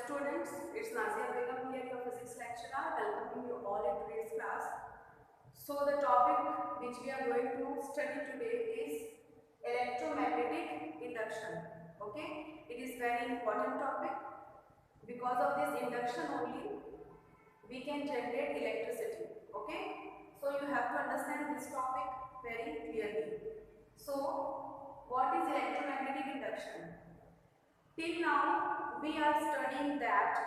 students, it's Nazia Begum here, your physics lecturer, welcoming you all in today's class. So the topic which we are going to study today is electromagnetic induction. Okay, it is very important topic. Because of this induction only, we can generate electricity. Okay, so you have to understand this topic very clearly. So what is electromagnetic induction? Till now, we are studying that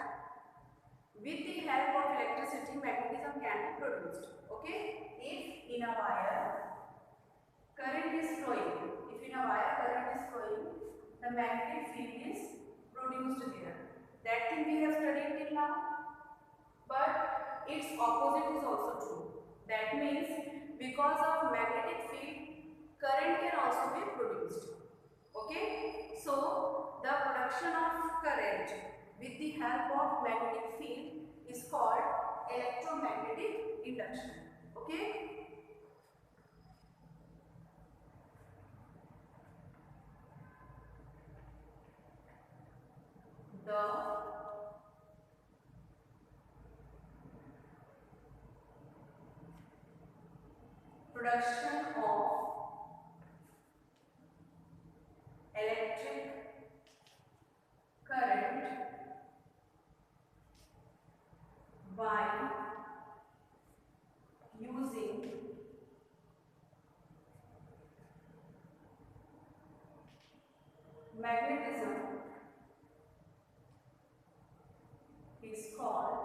with the help of electricity, magnetism can be produced. Okay? If in a wire current is flowing, the magnetic field is produced there. That thing we have studied till now. But its opposite is also true. That means because of magnetic field, current can also be produced. Okay? So the production of current with the help of magnetic field is called electromagnetic induction. Okay? The production of electric current by using magnetism is called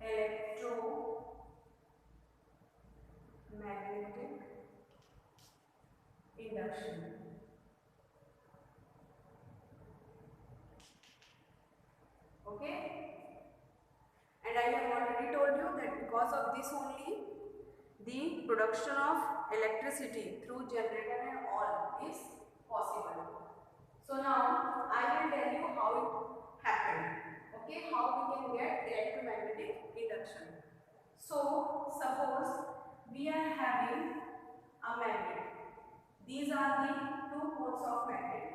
electromagnetic induction. Okay? And I have already told you that because of this only, the production of electricity through generator and all is possible. So now I will tell you how it happened. Okay, how we can get electromagnetic induction. So suppose we are having a magnet. These are the two poles of magnet.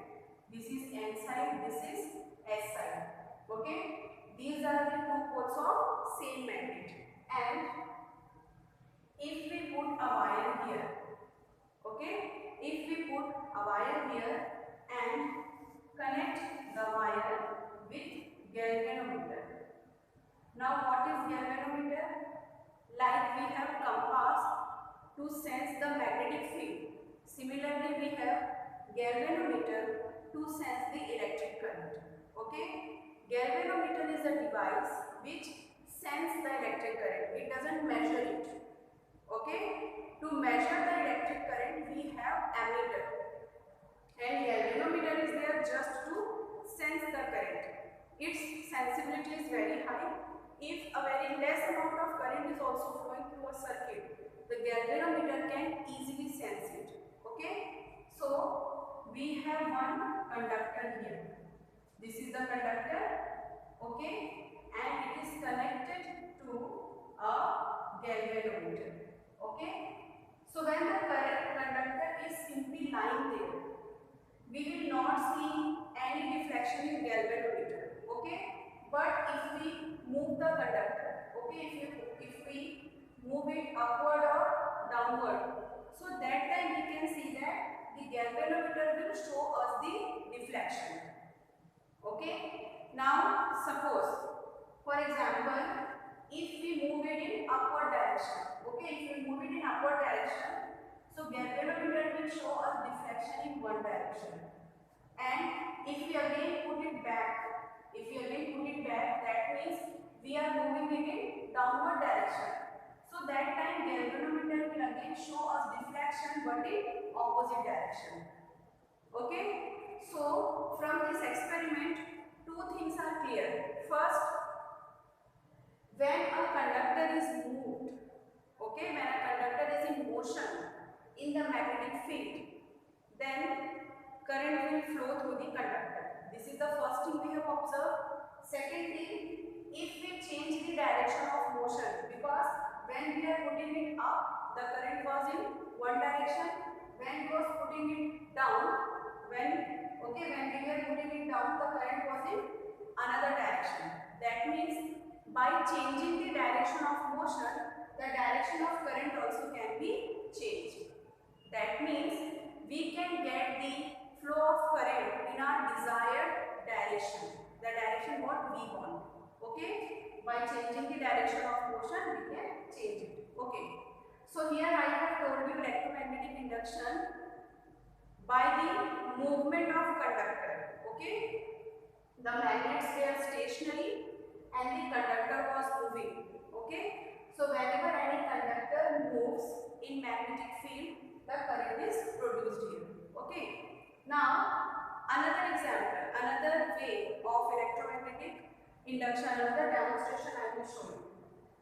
This is N side, this is S side. Okay, these are the two poles of same magnet. And if we put a wire here, okay, if we put a wire here and connect the wire with galvanometer. Now what is galvanometer? Like we have compass to sense the magnetic field. Similarly, we have galvanometer to sense the electric current. Okay? Galvanometer is a device which senses the electric current. It doesn't measure it. Okay? To measure the electric current, we have ammeter. And galvanometer is there just to sense the current. Its sensibility is very high. If a very less amount of current is also flowing through a circuit, the galvanometer can easily sense it. Okay? So we have one conductor here. This is the conductor. Okay? And it is connected to a galvanometer. Okay? So when the conductor is simply lying there, we will not see any deflection in galvanometer. Okay? But if we move the conductor, okay, if we move it upward or downward, so that time we can see that the galvanometer will show us the deflection. Okay? Now suppose, for example, if we move it in upward direction, okay, if we move it in upward direction, so galvanometer will show us deflection in one direction. And if we again put it back, that means we are moving it in downward direction. So that time galvanometer will again show us deflection but in opposite direction. Okay? So from this experiment, two things are clear. First, when a conductor is moved, okay, when a conductor is in motion in the magnetic field, then current will flow through the conductor. This is the first thing we have observed. Second thing, if we change the direction of motion, because when we are putting it up, the current was in one direction. When we was putting it down, when That means by changing the direction of motion, the direction of current also can be changed. That means we can get the flow of current in our desired direction, the direction what we want. Okay, by changing the direction of motion we can change it. Okay, so here I have told you electromagnetic induction by the movement of conductor. Okay, the magnets were stationary and the conductor was moving. Okay, so whenever any conductor moves in magnetic field, the current is produced here. Okay, now another example, another way of electromagnetic induction, another demonstration I will show you.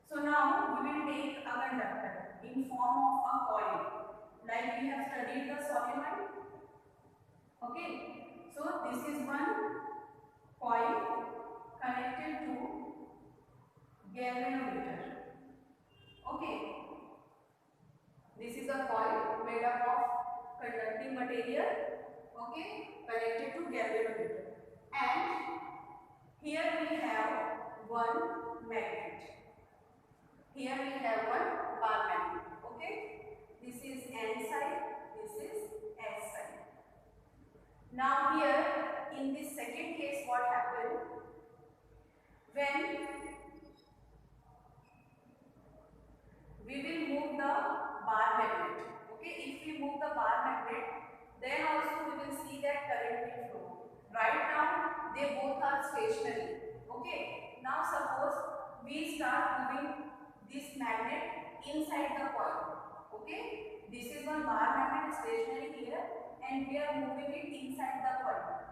So now we will take a conductor in form of a coil, like we have studied the solenoid. Okay, so this is one coil connected to galvanometer. Okay, this is a coil made up of conducting material. Okay, connected to galvanometer, and here we have one magnet. Here we have one bar magnet. Okay, this is N side, this is S side. Now here in this second case, what happened? When we will move the bar magnet, okay, if we move the bar magnet, then also we will see that current will flow. Right now they both are stationary. Okay, now suppose we start moving this magnet inside the coil. Okay, this is one bar magnet stationary here and we are moving it inside the coil.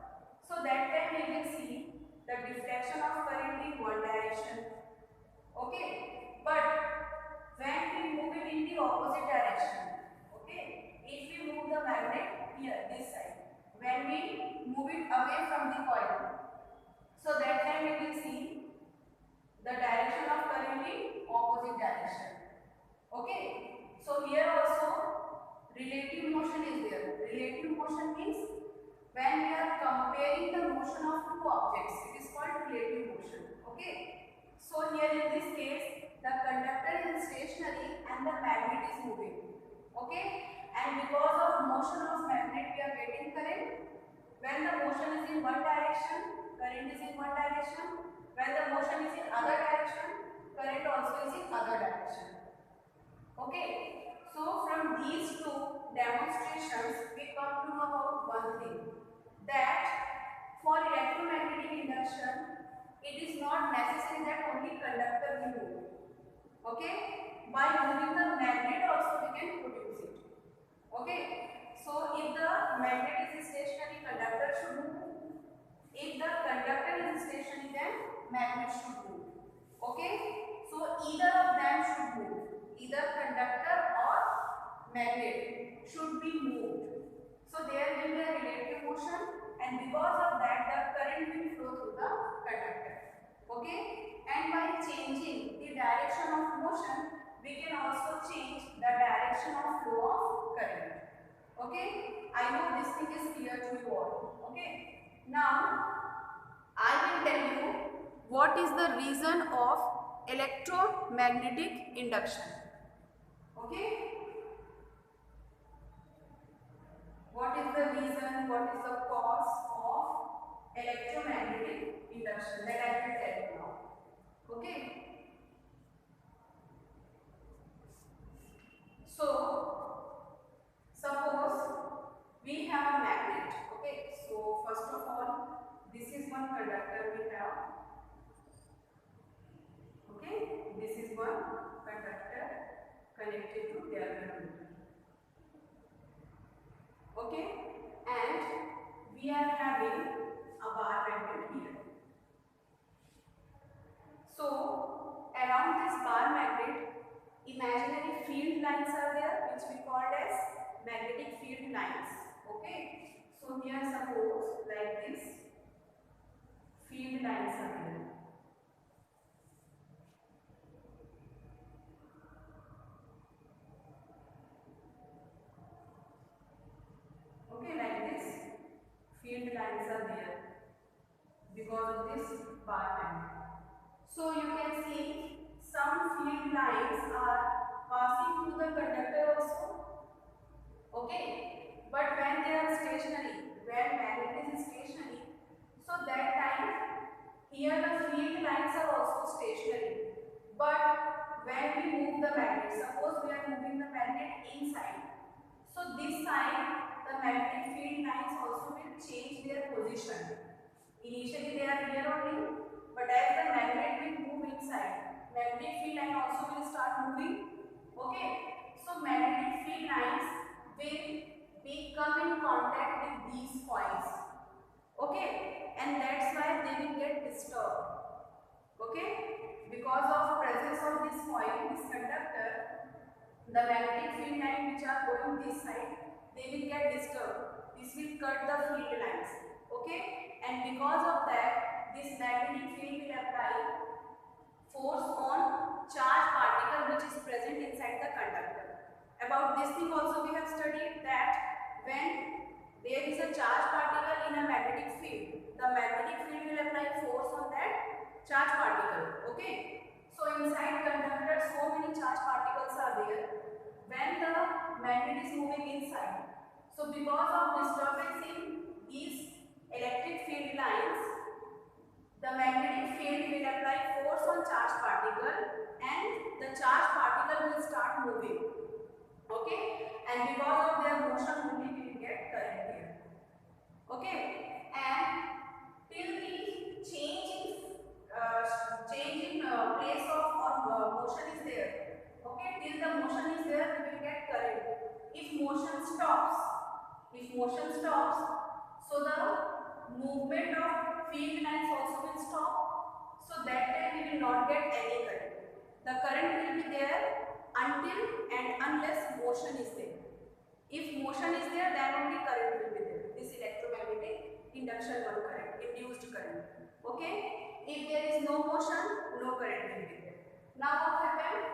So that time we will see the deflection of current in one direction. Okay, but when we move it in the opposite direction, okay, if we move the magnet here, this side, when we move it away from the coil, so that time we will see the direction of current in opposite direction. Okay, so here also relative motion is there. Relative motion means when we are comparing the motion of two objects, it is called relative motion. Okay, so here in this case, the conductor is stationary and the magnet is moving. Okay, and because of motion of magnet we are getting current. When the motion is in one direction, current is in one direction. When the motion is in other direction, current also is in other direction. Okay, so from these two demonstrations we come to know about one thing, that for electromagnetic induction it is not necessary that only conductor will move. Okay, by moving the magnet also we can produce it. Okay, so if the magnet is stationary, conductor should move. If the conductor is stationary, then magnet should move. Okay, so either of them should move. Either conductor or magnet should be moved. So there will be a relative motion, and because of that the current will flow through the conductor. Okay, and by changing the direction of motion, we can also change the direction of flow of current. Okay, I know this thing is clear to you all. Okay, now I will tell you what is the reason of electromagnetic induction. Okay, what is the reason, what is the cause of electromagnetic induction, that I will tell you now. Okay, so suppose we have a magnet. Okay, so first of all, this is one conductor we have. Okay, this is one conductor connected to galvanometer. Okay, and we are having a bar magnet here. So around this bar magnet, imaginary field lines are there, which we called as magnetic field lines. Okay, so here suppose like this, field lines are there. Okay, like this, field lines are there because of this bar magnet. So you can see some field lines are passing through the conductor also. Okay, but when they are stationary, when magnet is stationary, so that time here the field lines are also stationary. But when we move the magnet, suppose we are moving the magnet inside, so this side the magnetic field lines also will change their position. Initially they are here only, but as the magnet will move inside, magnetic field line also will start moving. Okay, so magnetic field lines will be come in contact with these points. Okay, and that's why they will get disturbed. Okay, because of presence of this point, this conductor, the magnetic field line which are going this side, they will get disturbed. This will cut the field lines. Okay, and because of that, this magnetic field will apply force on charge particle which is present inside the conductor. About this thing also we have studied that when there is a charge particle in a magnetic field, the magnetic field will apply force on that charge particle. Okay, so inside conductor so many charge particles are there when the magnet is moving inside. So because of disturbance in these electric field lines, the magnetic field will apply force on charged particle and the charged particle will start moving. Okay, and because of their motion only we will get current here. Okay, and till the change in place of or motion is there. Okay, till the motion is there we will get current. If motion stops, so the movement of field lines also will stop. So that time we will not get any current. The current will be there until and unless motion is there. If motion is there, then only current will be there. This electromagnetic induction current, induced current. Okay? If there is no motion, no current will be there. Now what happens?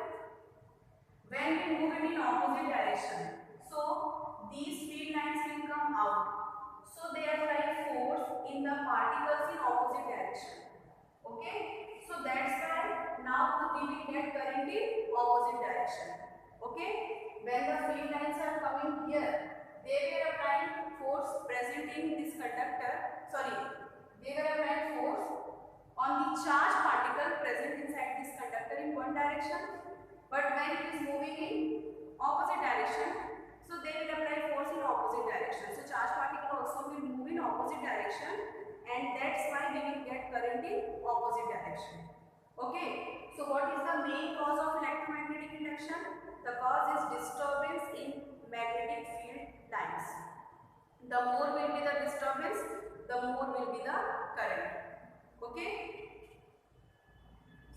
When we move it in opposite direction, so these field lines will come out. So they apply force in the particles in opposite direction. Okay, so that's why now we will get current in opposite direction. Okay, when the field lines are coming here, they were applying force present in this conductor. Sorry, they were applying force on the charge particle present inside this conductor in one direction. But when it is moving in opposite direction, so they will apply force in opposite direction. So charge particle also will move in opposite direction, and that's why we will get current in opposite direction. Okay, so what is the main cause of electromagnetic induction? The cause is disturbance in magnetic field lines. The more will be the disturbance, the more will be the current. Okay,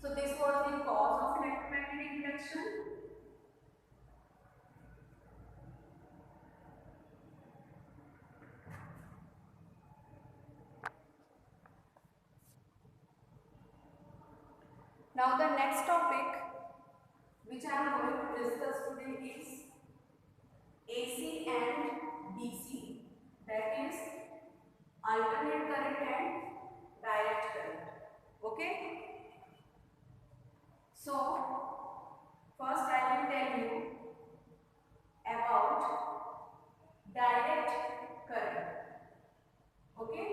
so this was the cause of electromagnetic induction. Now the next topic which I am going to discuss today is AC and DC, that is alternate current and direct current. Okay, so first I will tell you about direct current. Okay,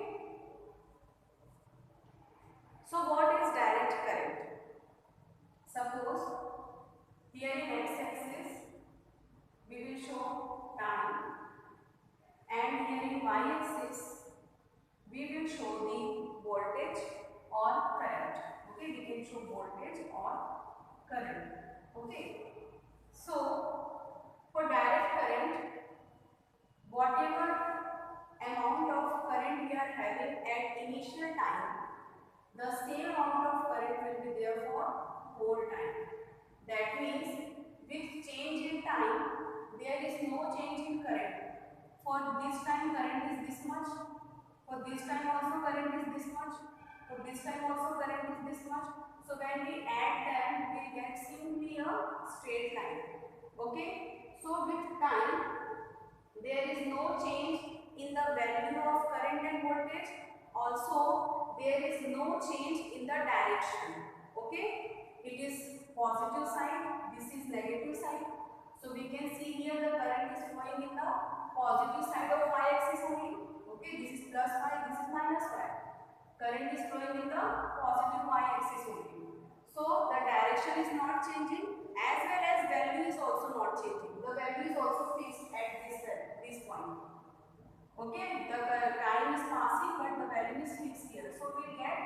so what is direct current? Suppose here in x-axis we will show time, and here in y-axis we will show the voltage or current. Okay, we can show voltage or current. Okay, so for direct current, whatever amount of current we are having at initial time, the same amount of current will be there for whole time. That means with change in time, there is no change in current. For this time current is this much, for this time also current is this much, for this time also current is this much. So when we add them, we get simply a straight line. Okay, so with time, there is no change in the value of current and voltage. Also, there is no change in the direction. Okay, it is positive side, this is negative side. So we can see here the current is flowing in the positive side of y-axis only. Okay, this is plus y, this is minus y. Current is flowing in the positive y-axis only. So the direction is not changing, as well as value is also not changing. The value is also fixed at this point. Okay, the time is passing but the value is fixed here. So we get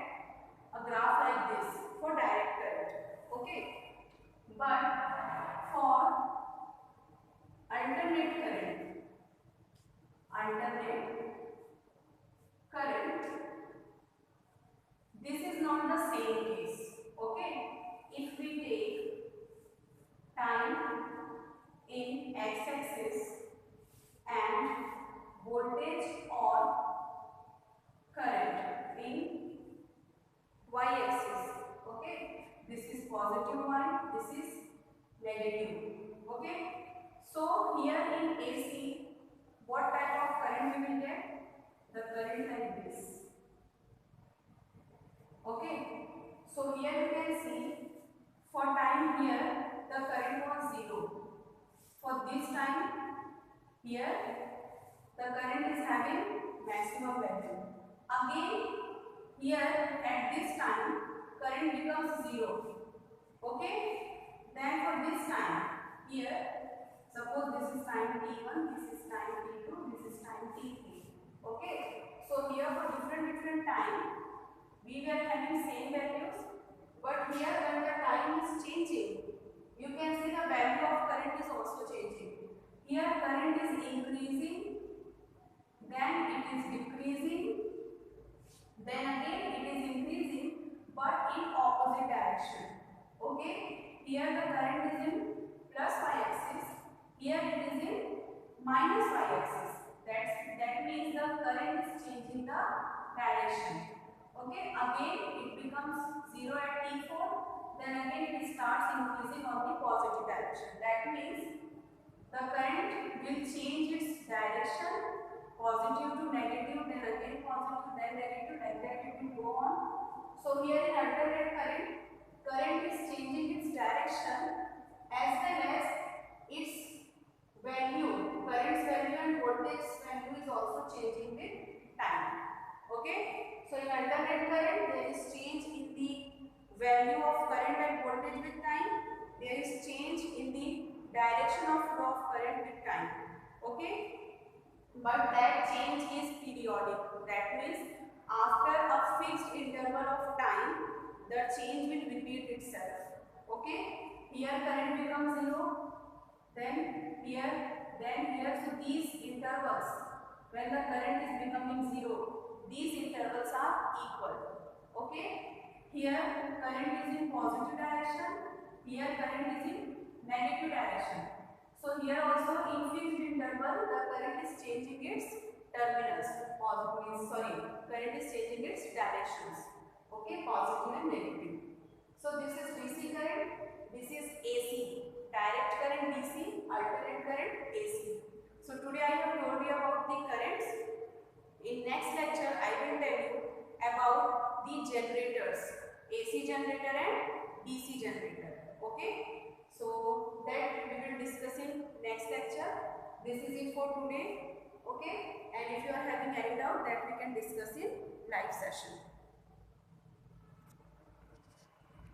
a graph like this for direct current. Okay, but for alternate current, this is not the same case. Okay, if we take time in x-axis and voltage or current in y-axis. Okay, this is positive y, this is negative. Okay, so here in AC, what type of current we will get? The current like this. Okay, so here you can see for time here the current was 0. For this time here the current is having maximum value. Again here at this time current becomes 0. Okay, then for this time here, suppose this is time t1, this is time t2, this is time t3. Okay, so here for different time we were having same values, but here when the time is changing, you can see the value of current is also changing. Here current is increasing, then it is decreasing, then again it is increasing, but in opposite direction. Okay, here the current is in plus y-axis, here it is in minus y-axis. That means the current is changing the direction. Okay, again it becomes 0 at t4, then again it starts increasing on the positive direction. That means the current will change its direction, positive to negative, then again positive, then negative, like that it will go on. So here in alternate current, current is changing its direction as well as its value, current's value and voltage value is also changing with time. Okay, so in alternate current there is change in the value of current and voltage with time, there is change in the direction of flow of current with time. Okay, but that change is periodic. That means after a fixed interval of time the change will repeat itself. Okay, here current becomes 0, then here, then here. So these intervals, when the current is becoming 0, these intervals are equal. Okay, here current is in positive direction, here current is in negative direction. So here also in fixed interval the current is changing its terminals. Current is changing its directions. Okay, positive and negative. So this is DC current, this is AC. Direct current DC, alternate current AC. So today I have told you about the currents. In next lecture I will tell you about the generators, AC generator and DC generator. Okay, so that we will discuss in next lecture. This is it for today. Okay, and if you are having any doubt, that we can discuss in live session.